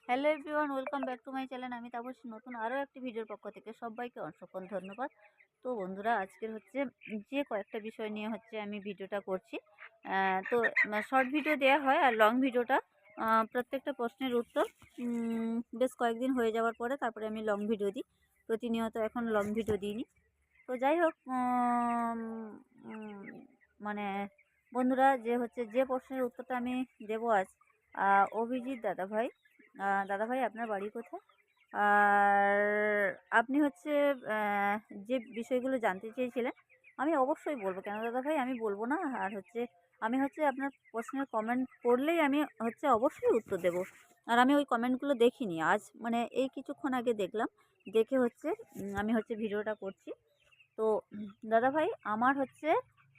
Hello everyone, welcome back to my channel. আমি তাপসী, নতুন আরও একটি ভিডিওর পক্ষ থেকে সবাইকে অসংখ্য ধন্যবাদ। তো বন্ধুরা, আজকের হচ্ছে যে কয়েকটা বিষয় নিয়ে হচ্ছে আমি ভিডিওটা করছি। তো শর্ট ভিডিও দেওয়া হয় আর লং ভিডিওটা প্রত্যেকটা প্রশ্নের উত্তর বেশ কয়েকদিন হয়ে যাওয়ার পরে তারপরে আমি লং ভিডিও দিই। প্রতিনিয়ত এখন লং ভিডিও দিইনি। তো যাই হোক, মানে বন্ধুরা, যে প্রশ্নের উত্তরটা আমি দেবো আজ, অভিজিৎ দাদাভাই। দাদাভাই, আপনার বাড়ি কোথায়? আর আপনি হচ্ছে যে বিষয়গুলো জানতে চেয়েছিলেন আমি অবশ্যই বলবো। কেন দাদাভাই আমি বলবো না? আর আমি আপনার প্রশ্নের কমেন্ট করলেই আমি অবশ্যই উত্তর দেব। আর আমি ওই কমেন্টগুলো দেখিনি, আজ মানে এই কিছুক্ষণ আগে দেখলাম, দেখে আমি ভিডিওটা করছি। তো দাদাভাই,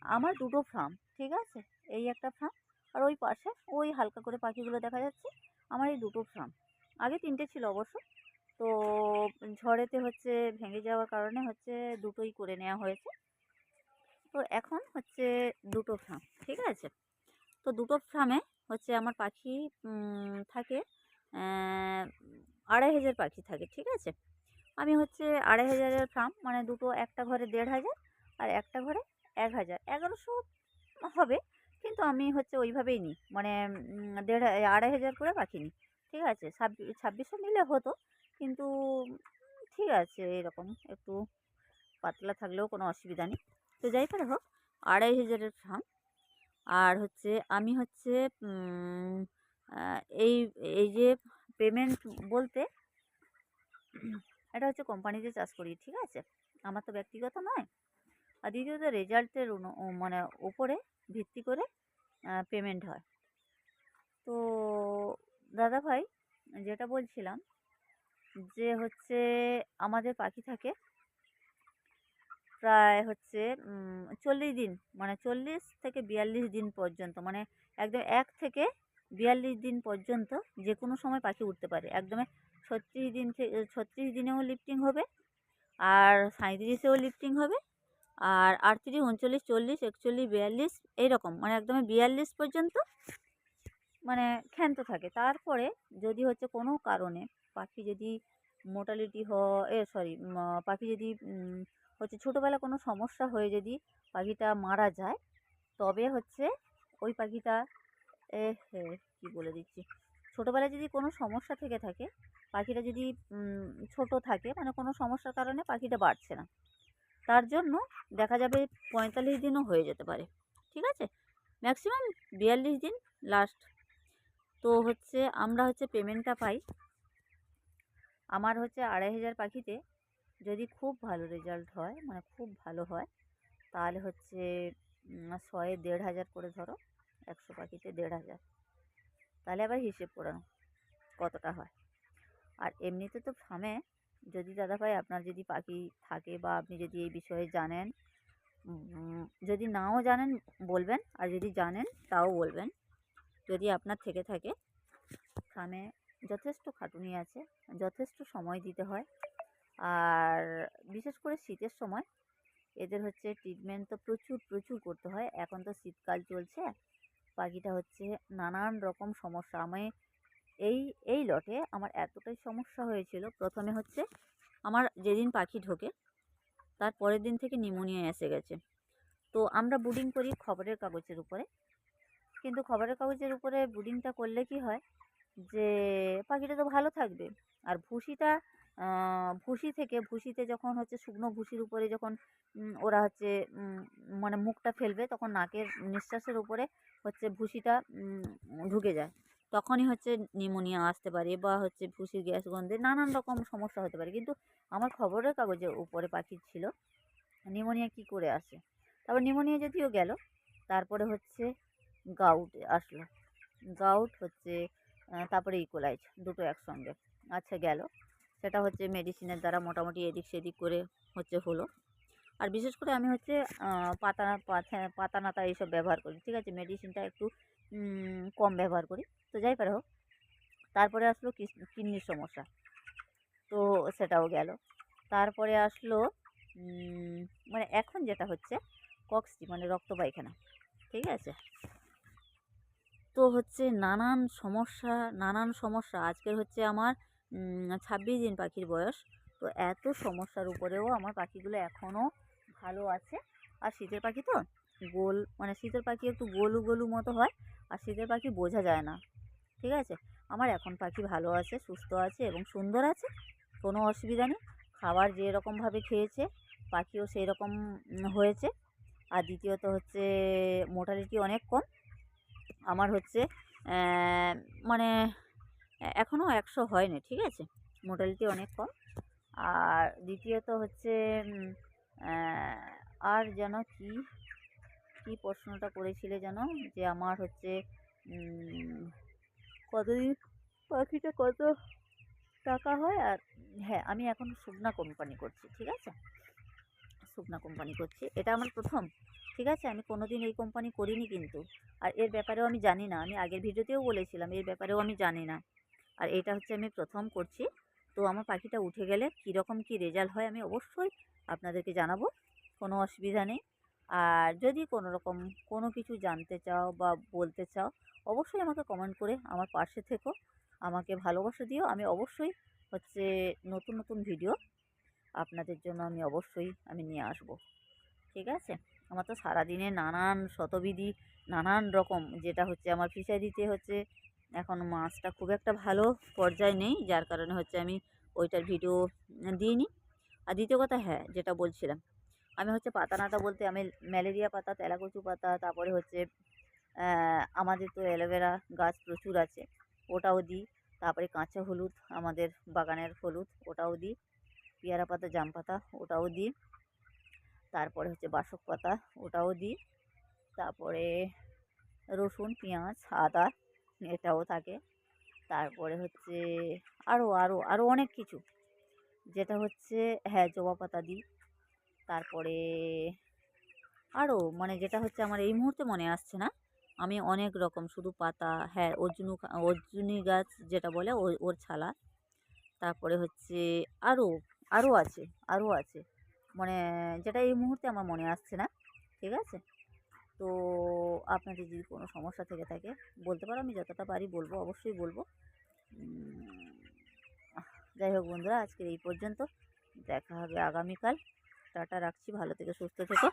আমার দুটো ফার্ম, ঠিক আছে? এই একটা ফার্ম, আর ওই পাশে ওই হালকা করে পাখিগুলো দেখা যাচ্ছে। আমার এই দুটো ফার্ম, আগে তিনটে ছিল অবশ্য। তো ঝড়েতে ভেঙে যাওয়ার কারণে দুটোই করে নেওয়া হয়েছে। তো এখন দুটো ফার্ম, ঠিক আছে? তো দুটো ফার্মে আমার পাখি থাকে ২,৫০০ পাখি থাকে, ঠিক আছে? আমি ২,৫০০-এর ফার্ম, মানে দুটো, একটা ঘরে ১,৫০০ আর একটা ঘরে ১,০০০, ১১০০ হবে। কিন্তু আমি ওইভাবেই নিই, মানে ২,৫০০ করে পাখি নিই, ঠিক আছে? ২,৬০০ নিলে হতো, কিন্তু ঠিক আছে, এরকম একটু পাতলা থাকলেও কোনো অসুবিধা নেই। তো যাই করে হোক, ২,৫০০-এর ফার্ম। আর আমি এই এই যে পেমেন্ট বলতে, এটা কোম্পানিতে চাষ করি, ঠিক আছে? আমার তো ব্যক্তিগত নয়। আর দ্বিতীয়ত রেজাল্টের মানে উপরে ভিত্তি করে পেমেন্ট হয়। তো দাদাভাই, যেটা বলছিলাম, যে আমাদের পাখি থাকে প্রায় ৪০ দিন, মানে ৪০ থেকে ৪২ দিন পর্যন্ত, মানে একদম ১ থেকে ৪২ দিন পর্যন্ত যে কোনো সময় পাখি উঠতে পারে। একদমই ৩৬ দিনেও লিফটিং হবে, আর ৩৭-এও লিফটিং হবে, আর ৩৮, ৩৯, ৪০, ৪১, ৪২ এইরকম, মানে একদমই ৪২ পর্যন্ত মানে ক্ষান্ত থাকে। তারপরে যদি কোনো কারণে পাখি যদি মোর্টালিটি পাখি যদি ছোটোবেলায় কোনো সমস্যা হয়ে যদি পাখিটা মারা যায়, তবে ওই পাখিটা কী বলে দিচ্ছি, ছোটোবেলায় যদি কোনো সমস্যা থেকে থাকে, পাখিটা যদি ছোট থাকে, মানে কোনো সমস্যার কারণে পাখিটা বাড়ছে না, তার জন্য দেখা যাবে ৪৫ দিনও হয়ে যেতে পারে, ঠিক আছে? ম্যাক্সিমাম ৪২ দিন লাস্ট। তো আমরা পেমেন্টটা পাই। আমার ২,৫০০ পাখিতে যদি খুব ভালো রেজাল্ট হয়, মানে খুব ভালো হয়, তাহলে ১০০-এ ১,৫০০ করে ধরো, ১০০ পাখিতে ১,৫০০। তাহলে আবার হিসেব করে নাও কতটা হয়। আর এমনিতে তো ফার্মে যদি দাদাভাই আপনার যদি পাখি থাকে, বা আপনি যদি এই বিষয়ে জানেন, যদি নাও জানেন বলবেন, আর যদি জানেন তাও বলবেন। যদি আপনার থেকে থাকে, ফার্মে যথেষ্ট খাটুনি আছে, যথেষ্ট সময় দিতে হয়। আর বিশেষ করে শীতের সময় এদের ট্রিটমেন্ট তো প্রচুর প্রচুর করতে হয়। এখন তো শীতকাল চলছে, পাখিটা নানান রকম সমস্যা। আমি এই লটে আমার এতটাই সমস্যা হয়েছিল। প্রথমে আমার যেদিন পাখি ঢোকে তার পরের দিন থেকে নিউমোনিয়া এসে গেছে। তো আমরা ব্রুডিং করি খবরের কাগজের উপরে, কিন্তু খবরের কাগজের উপরে ব্রুডিংটা করলে কি হয়, যে পাখিটা তো ভালো থাকবে। আর ভুসিতে যখন শুকনো ভুসির উপরে যখন ওরা মানে মুখটা ফেলবে, তখন নাকের নিঃশ্বাসের উপরে ভুসিটা ঢুকে যায়। তখনই নিউমোনিয়া আসতে পারে, বা ভুসির গ্যাস গন্ধে নানান রকম সমস্যা হতে পারে। কিন্তু আমার খবরের কাগজের উপরে পাখি ছিল, নিউমোনিয়া কী করে আসে। তারপর নিউমোনিয়া যদিও গেল, তারপরে গাউট আসলো। গাউট তারপরে ইকোলাইট, দুটো একসঙ্গে। আচ্ছা, গেল। সেটা মেডিসিনের দ্বারা মোটামুটি এদিক সেদিক করে হলো। আর বিশেষ করে আমি পাতা নাতা এইসব ব্যবহার করি, ঠিক আছে? মেডিসিনটা একটু কম ব্যবহার করি। তো যাই পারে হোক, তারপরে আসলো কিডনির সমস্যা, তো সেটাও গেল। তারপরে আসলো মানে এখন যেটা কক্সি, মানে রক্ত পায়খানা, ঠিক আছে? তো হচ্ছে নানান সমস্যা আজকের হচ্ছে আমার ২৬ দিন পাখির বয়স। তো এত সমস্যার উপরেও আমার পাখিগুলো এখনও ভালো আছে। আর শীতের পাখি তো মানে শীতের পাখি একটু গোলু মতো হয়। আর শীতের পাখি বোঝা যায় না। ঠিক আছে? আমার এখন পাখি ভালো আছে, সুস্থ আছে এবং সুন্দর আছে। কোনো অসুবিধা নেই। খাবার যেরকমভাবে খেয়েছে পাখিও সেই রকম হয়েছে। আর দ্বিতীয়ত হচ্ছে মোর্টালিটি অনেক কম। আমার হচ্ছে মানে এখনও ১০০ হয়নি, ঠিক আছে? মোর্টালিটি অনেক কম। আর দ্বিতীয়ত হচ্ছে অ্যা আর যেন কী প্রশ্নটা করেছিলে যেন? যে আমার হচ্ছে কতদিন পাখিটা কত টাকা হয়? আর হ্যাঁ, আমি এখন সুবনা কোম্পানি করছি, ঠিক আছে? সুবনা কোম্পানি করছি। এটা আমার ১ম, ঠিক আছে? আমি কোনোদিন এই কোম্পানি করিনি কিন্তু। আর এর ব্যাপারেও আমি জানি না। আমি আগের ভিডিওতেও বলেছিলাম, এর ব্যাপারেও আমি জানি না। আর এটা হচ্ছে আমি ১ম করছি। তো আমার পাখিটা উঠে গেলে কীরকম কী রেজাল্ট হয় আমি অবশ্যই আপনাদেরকে জানাবো। কোনো অসুবিধা নেই। আর যদি কোনোরকম কোনো কিছু জানতে চাও বা বলতে চাও, অবশ্যই আমাকে কমেন্ট করে আমার পাশে থেকো। আমাকে ভালোবাসা দিও। আমি অবশ্যই হচ্ছে নতুন ভিডিও আপনাদের জন্য আমি নিয়ে আসবো। ঠিক আছে? আমার তো সারাদিনে নানান শতবিধি, নানান রকম, যেটা হচ্ছে আমার ফিশারিতে হচ্ছে এখন মাছটা খুব একটা ভালো পর্যায়ে নেই। যার কারণে হচ্ছে আমি ওইটার ভিডিও দিইনি। আর দ্বিতীয় কথা, হ্যাঁ, যেটা বলছিলাম, আমি হচ্ছে পাতা-নাতা বলতে আমি ম্যালেরিয়া পাতা, তেলাকুচু পাতা, তারপরে হচ্ছে আমাদের তো অ্যালোভেরা গাছ প্রচুর আছে, ওটাও দিই। তারপরে কাঁচা হলুদ, আমাদের বাগানের হলুদ, ওটাও দিই। পেয়ারা পাতা, জাম পাতা, ওটাও দিই। তারপরে হচ্ছে বাসক পাতা, ওটাও দিই। তারপরে রসুন, পেঁয়াজ, আদা, এটাও থাকে। তারপরে হচ্ছে আরও অনেক কিছু, যেটা হচ্ছে, হ্যাঁ, জবা পাতা দিই। তারপরে আরও মানে যেটা হচ্ছে আমার এই মুহূর্তে মনে আসছে না। আমি অনেক রকম শুধু পাতা, হ্যাঁ, অর্জুনি গাছ যেটা বলে ওর ছালা। তারপরে হচ্ছে আরও, আরও আছে। মানে যেটা এই মুহূর্তে আমার মনে আসছে না। ঠিক আছে? তো আপনাদের যদি কোনো সমস্যা থেকে থাকে বলতে পারো, আমি যতটা পারি বলবো, অবশ্যই বলবো। যাই হোক বন্ধুরা, আজকের এই পর্যন্ত। দেখা হবে আগামীকাল। টাটা, রাখছি। ভালো থেকো, সুস্থ থেকো।